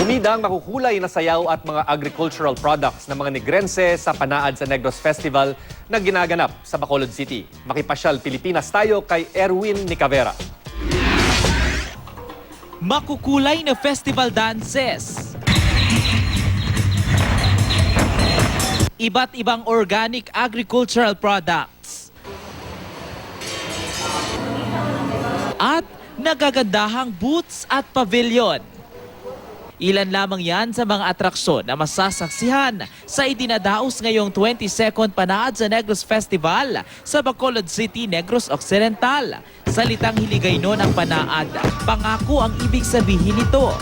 Umida ang makukulay na sayaw at mga agricultural products ng mga Negrense sa Panaad sa Negros Festival na ginaganap sa Bacolod City. Makipasyal Pilipinas tayo kay Erwin Nicavera. Makukulay na festival dances. Iba't ibang organic agricultural products. At nagagandahang booths at pavilion. Ilan lamang yan sa mga atraksyon na masasaksihan sa idinadaos ngayong 22nd Panaad sa Negros Festival sa Bacolod City, Negros Occidental. Salitang Hiligaynon ang Panaad. Pangako ang ibig sabihin nito.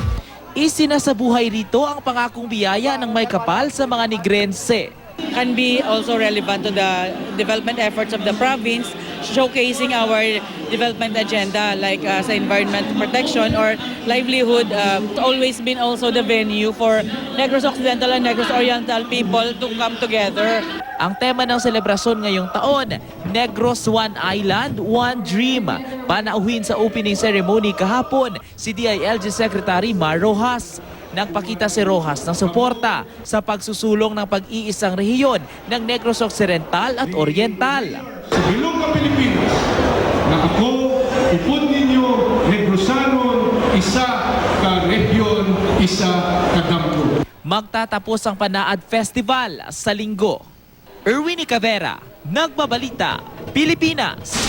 Isinasabuhay rito ang pangakong biyaya ng may kapal sa mga Negrense. Can be also relevant to the development efforts of the province, showcasing our development agenda like sa environment protection or livelihood. It's always been also the venue for Negros Occidental and Negros Oriental people to come together. Ang tema ng selebrasyon ngayong taon, Negros One Island, One Dream. Panauhin sa opening ceremony kahapon si DILG Secretary Mar Rojas. Nagpakita si Rojas ng suporta sa pagsusulong ng pag-iisang rehiyon ng Negros Occidental at Oriental. Sa bilog ka Pilipinas, na ako, upod ninyo, Negrosanon, isa ka rehiyon, isa ka damgo. Magtatapos ang Panaad Festival sa Linggo. Erwin Nicavera, Nagbabalita, Pilipinas.